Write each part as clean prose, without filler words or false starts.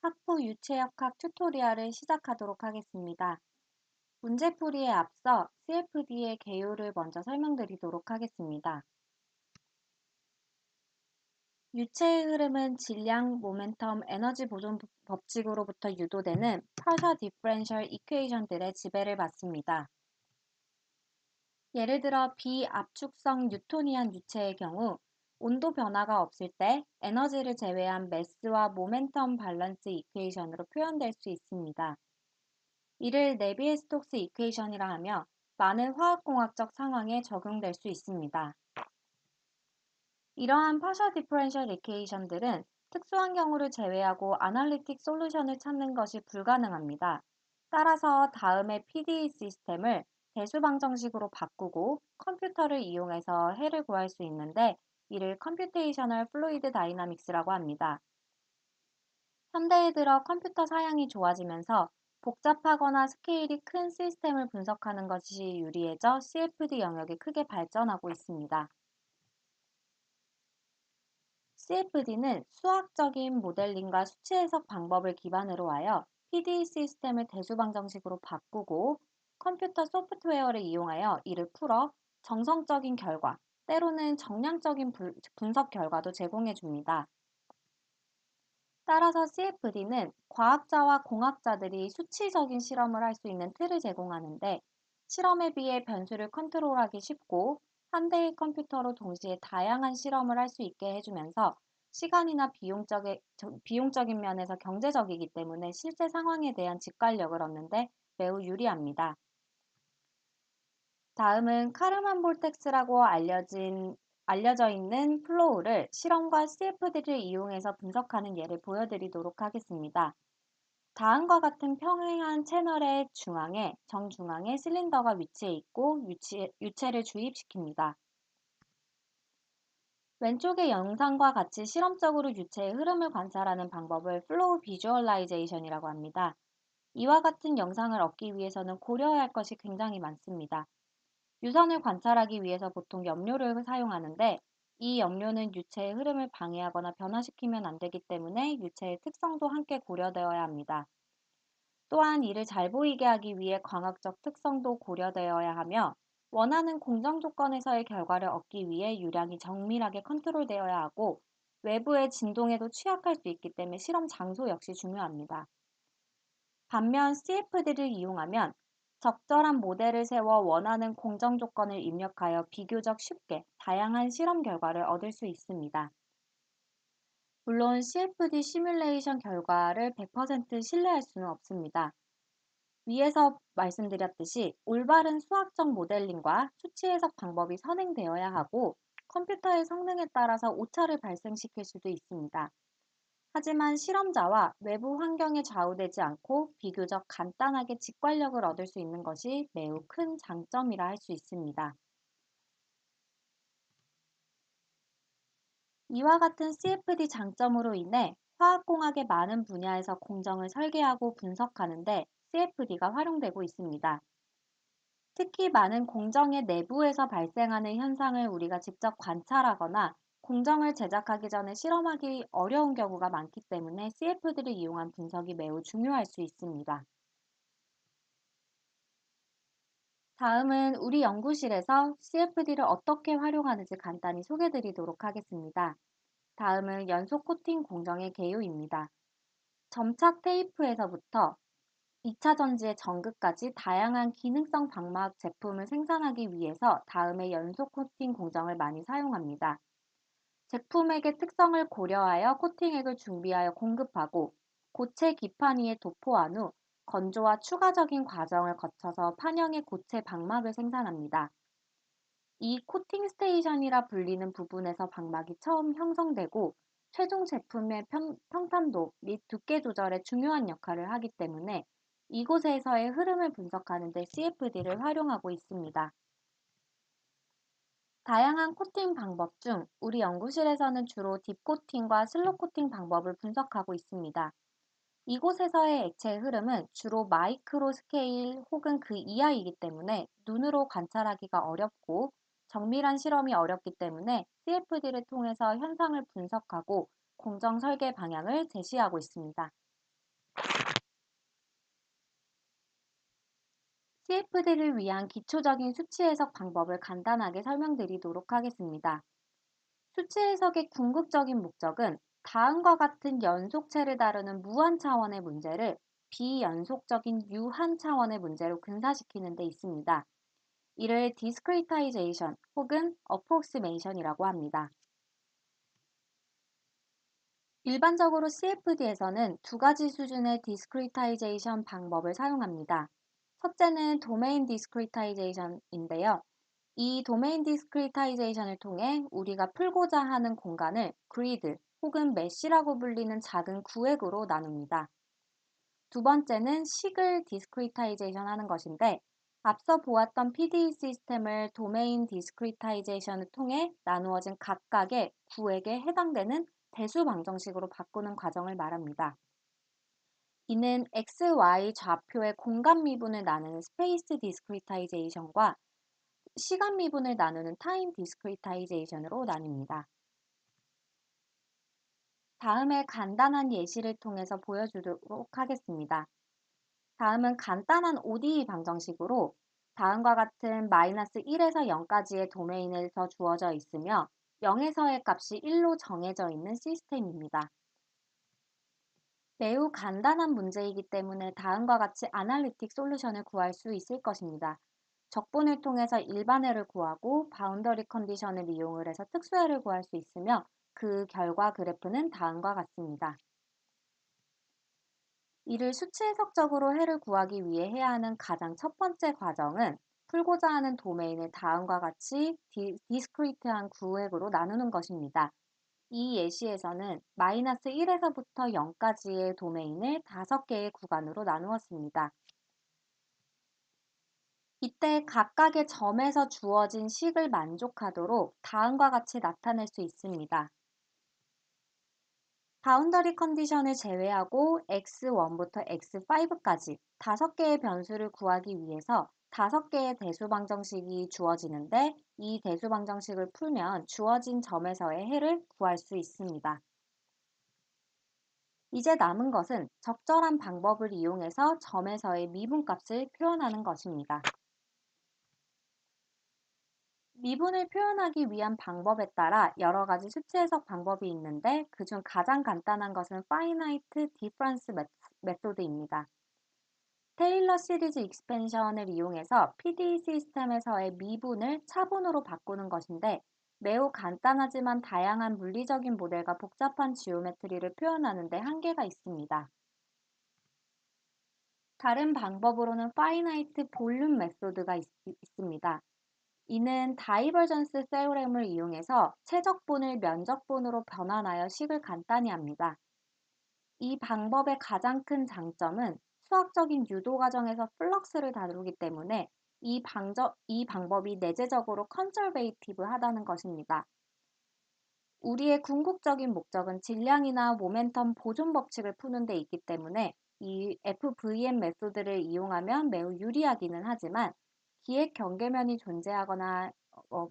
학부 유체역학 튜토리얼을 시작하도록 하겠습니다. 문제풀이에 앞서 CFD의 개요를 먼저 설명드리도록 하겠습니다. 유체의 흐름은 질량, 모멘텀, 에너지 보존 법칙으로부터 유도되는 partial differential equation들의 지배를 받습니다. 예를 들어 비압축성 뉴토니안 유체의 경우 온도 변화가 없을 때 에너지를 제외한 매스와 모멘텀 밸런스 이퀘이션으로 표현될 수 있습니다. 이를 네비의-스톡스 이퀘이션이라 하며 많은 화학공학적 상황에 적용될 수 있습니다. 이러한 파셜 디퍼런셜 이퀘이션들은 특수한 경우를 제외하고 아날리틱 솔루션을 찾는 것이 불가능합니다. 따라서 다음의 PDE 시스템을 대수방정식으로 바꾸고 컴퓨터를 이용해서 해를 구할 수 있는데 이를 컴퓨테이셔널 플루이드 다이나믹스라고 합니다. 현대에 들어 컴퓨터 사양이 좋아지면서 복잡하거나 스케일이 큰 시스템을 분석하는 것이 유리해져 CFD 영역이 크게 발전하고 있습니다. CFD는 수학적인 모델링과 수치 해석 방법을 기반으로 하여 PDE 시스템을 대수방정식으로 바꾸고 컴퓨터 소프트웨어를 이용하여 이를 풀어 정성적인 결과, 때로는 정량적인 분석 결과도 제공해 줍니다. 따라서 CFD는 과학자와 공학자들이 수치적인 실험을 할 수 있는 틀을 제공하는데 실험에 비해 변수를 컨트롤하기 쉽고 한 대의 컴퓨터로 동시에 다양한 실험을 할 수 있게 해주면서 시간이나 비용적인 면에서 경제적이기 때문에 실제 상황에 대한 직관력을 얻는데 매우 유리합니다. 다음은 카르만 볼텍스라고 알려져 있는 플로우를 실험과 CFD를 이용해서 분석하는 예를 보여드리도록 하겠습니다. 다음과 같은 평행한 채널의 정중앙에 실린더가 위치해 있고 유체를 주입시킵니다. 왼쪽의 영상과 같이 실험적으로 유체의 흐름을 관찰하는 방법을 플로우 비주얼라이제이션이라고 합니다. 이와 같은 영상을 얻기 위해서는 고려해야 할 것이 굉장히 많습니다. 유선을 관찰하기 위해서 보통 염료를 사용하는데 이 염료는 유체의 흐름을 방해하거나 변화시키면 안 되기 때문에 유체의 특성도 함께 고려되어야 합니다. 또한 이를 잘 보이게 하기 위해 광학적 특성도 고려되어야 하며 원하는 공정 조건에서의 결과를 얻기 위해 유량이 정밀하게 컨트롤되어야 하고 외부의 진동에도 취약할 수 있기 때문에 실험 장소 역시 중요합니다. 반면 CFD를 이용하면 적절한 모델을 세워 원하는 공정 조건을 입력하여 비교적 쉽게 다양한 실험 결과를 얻을 수 있습니다. 물론 CFD 시뮬레이션 결과를 100% 신뢰할 수는 없습니다. 위에서 말씀드렸듯이 올바른 수학적 모델링과 수치 해석 방법이 선행되어야 하고 컴퓨터의 성능에 따라서 오차를 발생시킬 수도 있습니다. 하지만 실험자와 외부 환경에 좌우되지 않고 비교적 간단하게 직관력을 얻을 수 있는 것이 매우 큰 장점이라 할 수 있습니다. 이와 같은 CFD 장점으로 인해 화학공학의 많은 분야에서 공정을 설계하고 분석하는데 CFD가 활용되고 있습니다. 특히 많은 공정의 내부에서 발생하는 현상을 우리가 직접 관찰하거나 공정을 제작하기 전에 실험하기 어려운 경우가 많기 때문에 CFD를 이용한 분석이 매우 중요할 수 있습니다. 다음은 우리 연구실에서 CFD를 어떻게 활용하는지 간단히 소개해 드리도록 하겠습니다. 다음은 연소 코팅 공정의 개요입니다. 점착 테이프에서부터 2차 전지의 전극까지 다양한 기능성 방막 제품을 생산하기 위해서 다음의 연소 코팅 공정을 많이 사용합니다. 제품액의 특성을 고려하여 코팅액을 준비하여 공급하고 고체 기판 위에 도포한 후 건조와 추가적인 과정을 거쳐서 판형의 고체 방막을 생산합니다. 이 코팅 스테이션이라 불리는 부분에서 방막이 처음 형성되고 최종 제품의 평탄도 및 두께 조절에 중요한 역할을 하기 때문에 이곳에서의 흐름을 분석하는 데 CFD를 활용하고 있습니다. 다양한 코팅 방법 중 우리 연구실에서는 주로 딥코팅과 슬로 코팅 방법을 분석하고 있습니다. 이곳에서의 액체의 흐름은 주로 마이크로 스케일 혹은 그 이하이기 때문에 눈으로 관찰하기가 어렵고 정밀한 실험이 어렵기 때문에 CFD를 통해서 현상을 분석하고 공정 설계 방향을 제시하고 있습니다. CFD를 위한 기초적인 수치 해석 방법을 간단하게 설명드리도록 하겠습니다. 수치 해석의 궁극적인 목적은 다음과 같은 연속체를 다루는 무한 차원의 문제를 비연속적인 유한 차원의 문제로 근사시키는 데 있습니다. 이를 discretization 혹은 approximation이라고 합니다. 일반적으로 CFD에서는 두 가지 수준의 discretization 방법을 사용합니다. 첫째는 domain discretization인데요. 이 도메인 디스크리타이제이션을 통해 우리가 풀고자 하는 공간을 그리드 혹은 메쉬라고 불리는 작은 구획으로 나눕니다. 두 번째는 식을 디스크리타이제이션 하는 것인데 앞서 보았던 PDE 시스템을 도메인 디스크리타이제이션을 통해 나누어진 각각의 구획에 해당되는 대수 방정식으로 바꾸는 과정을 말합니다. 이는 x, y 좌표의 공간 미분을 나누는 스페이스 디스크리타이제이션과 시간 미분을 나누는 타임 디스크리타이제이션으로 나뉩니다. 다음에 간단한 예시를 통해서 보여주도록 하겠습니다. 다음은 간단한 ODE 방정식으로 다음과 같은 -1에서 0까지의 도메인에서 주어져 있으며 0에서의 값이 1로 정해져 있는 시스템입니다. 매우 간단한 문제이기 때문에 다음과 같이 아날리틱 솔루션을 구할 수 있을 것입니다. 적분을 통해서 일반회를 구하고 바운더리 컨디션을 이용을 해서 특수회를 구할 수 있으며 그 결과 그래프는 다음과 같습니다. 이를 수치 해석적으로 해를 구하기 위해 해야 하는 가장 첫 번째 과정은 풀고자 하는 도메인을 다음과 같이 디스크리트한 구획으로 나누는 것입니다. 이 예시에서는 -1에서부터 0까지의 도메인을 5개의 구간으로 나누었습니다. 이때 각각의 점에서 주어진 식을 만족하도록 다음과 같이 나타낼 수 있습니다. 바운더리 컨디션을 제외하고 x1부터 x5까지 5개의 변수를 구하기 위해서 5개의 대수 방정식이 주어지는데 이 대수 방정식을 풀면 주어진 점에서의 해를 구할 수 있습니다. 이제 남은 것은 적절한 방법을 이용해서 점에서의 미분값을 표현하는 것입니다. 미분을 표현하기 위한 방법에 따라 여러 가지 수치 해석 방법이 있는데 그중 가장 간단한 것은 Finite Difference Method입니다. 테일러 시리즈 익스펜션을 이용해서 PDE 시스템에서의 미분을 차분으로 바꾸는 것인데 매우 간단하지만 다양한 물리적인 모델과 복잡한 지오메트리를 표현하는 데 한계가 있습니다. 다른 방법으로는 Finite Volume Method가 있습니다. 이는 다이버전스 세오렘을 이용해서 최적분을 면적분으로 변환하여 식을 간단히 합니다. 이 방법의 가장 큰 장점은 수학적인 유도 과정에서 플럭스를 다루기 때문에 이 방법이 내재적으로 컨저베이티브하다는 것입니다. 우리의 궁극적인 목적은 질량이나 모멘텀 보존 법칙을 푸는 데 있기 때문에 이 FVM 메소드를 이용하면 매우 유리하기는 하지만 기획 경계면이 존재하거나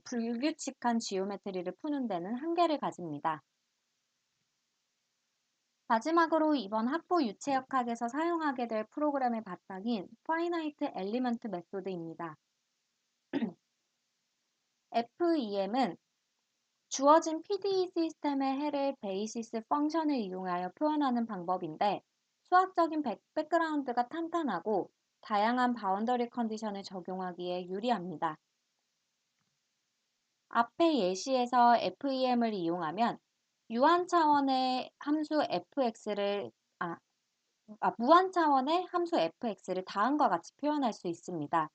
불규칙한 지오메트리를 푸는 데는 한계를 가집니다. 마지막으로 이번 학부 유체역학에서 사용하게 될 프로그램의 바탕인 Finite Element Method입니다. FEM은 주어진 PDE 시스템의 해를 베이시스 펑션을 이용하여 표현하는 방법인데 수학적인 백그라운드가 탄탄하고 다양한 바운더리 컨디션을 적용하기에 유리합니다. 앞의 예시에서 FEM을 이용하면 유한 차원의 함수 fx를 무한 차원의 함수 fx를 다음과 같이 표현할 수 있습니다.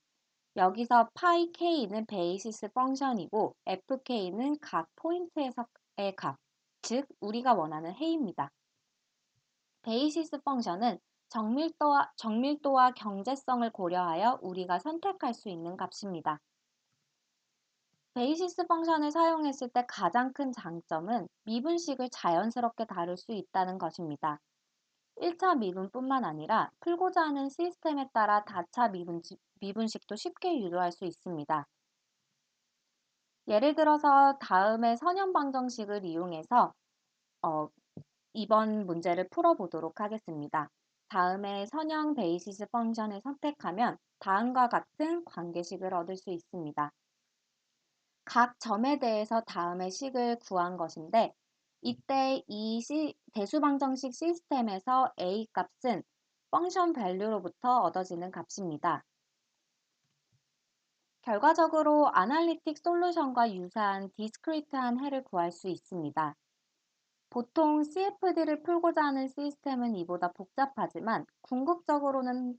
여기서 파이 k는 베이시스 펑션이고 fk는 각 포인트에서의 값, 즉 우리가 원하는 해입니다. 베이시스 펑션은 정밀도와 경제성을 고려하여 우리가 선택할 수 있는 값입니다. 베이시스 펑션을 사용했을 때 가장 큰 장점은 미분식을 자연스럽게 다룰 수 있다는 것입니다. 1차 미분뿐만 아니라 풀고자 하는 시스템에 따라 다차 미분식도 쉽게 유도할 수 있습니다. 예를 들어서 다음의 선형 방정식을 이용해서 이번 문제를 풀어보도록 하겠습니다. 다음에 선형 베이시스 펑션을 선택하면 다음과 같은 관계식을 얻을 수 있습니다. 각 점에 대해서 다음의 식을 구한 것인데 이때 이 대수방정식 시스템에서 a 값은 펑션 밸류로부터 얻어지는 값입니다. 결과적으로 아날리틱 솔루션과 유사한 디스크리트한 해를 구할 수 있습니다. 보통 CFD를 풀고자 하는 시스템은 이보다 복잡하지만 궁극적으로는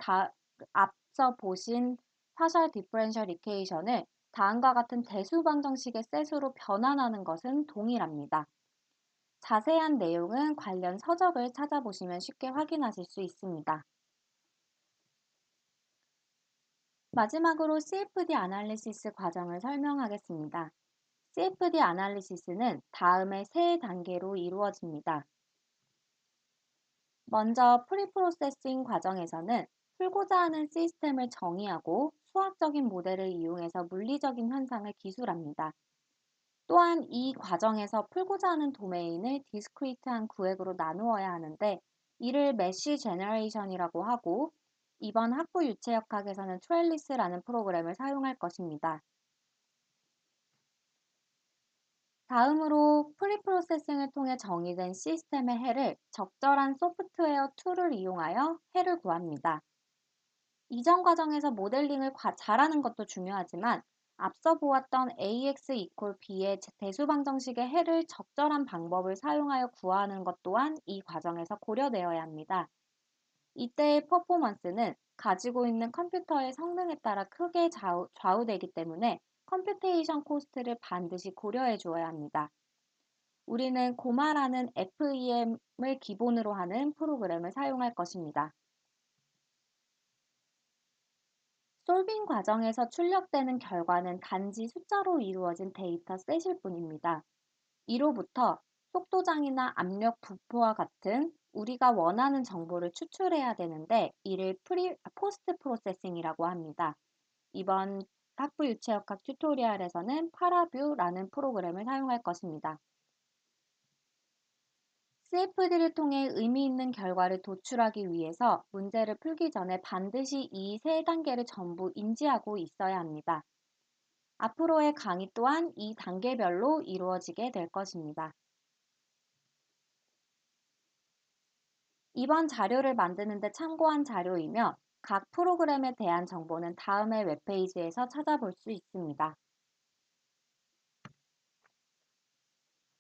앞서 보신 파셜 디퍼런셜 이퀘이션을 다음과 같은 대수방정식의 셋으로 변환하는 것은 동일합니다. 자세한 내용은 관련 서적을 찾아보시면 쉽게 확인하실 수 있습니다. 마지막으로 CFD 아날리시스 과정을 설명하겠습니다. CFD 아날리시스는 다음의 세 단계로 이루어집니다. 먼저 프리프로세싱 과정에서는 풀고자 하는 시스템을 정의하고 수학적인 모델을 이용해서 물리적인 현상을 기술합니다. 또한 이 과정에서 풀고자 하는 도메인을 디스크리트한 구획으로 나누어야 하는데 이를 메쉬 제너레이션이라고 하고 이번 학부 유체역학에서는 트렐리스라는 프로그램을 사용할 것입니다. 다음으로 프리프로세싱을 통해 정의된 시스템의 해를 적절한 소프트웨어 툴을 이용하여 해를 구합니다. 이전 과정에서 모델링을 잘하는 것도 중요하지만 앞서 보았던 AX 이퀄 B의 대수방정식의 해를 적절한 방법을 사용하여 구하는 것 또한 이 과정에서 고려되어야 합니다. 이때의 퍼포먼스는 가지고 있는 컴퓨터의 성능에 따라 크게 좌우되기 때문에 컴퓨테이션 코스트를 반드시 고려해 주어야 합니다. 우리는 고마라는 FEM을 기본으로 하는 프로그램을 사용할 것입니다. 솔빙 과정에서 출력되는 결과는 단지 숫자로 이루어진 데이터 셋일 뿐입니다. 이로부터 속도장이나 압력 부포와 같은 우리가 원하는 정보를 추출해야 되는데 이를 포스트 프로세싱이라고 합니다. 이번 학부 유체역학 튜토리얼에서는 파라뷰라는 프로그램을 사용할 것입니다. CFD를 통해 의미 있는 결과를 도출하기 위해서 문제를 풀기 전에 반드시 이 세 단계를 전부 인지하고 있어야 합니다. 앞으로의 강의 또한 이 단계별로 이루어지게 될 것입니다. 이번 자료를 만드는 데 참고한 자료이며 각 프로그램에 대한 정보는 다음의 웹페이지에서 찾아볼 수 있습니다.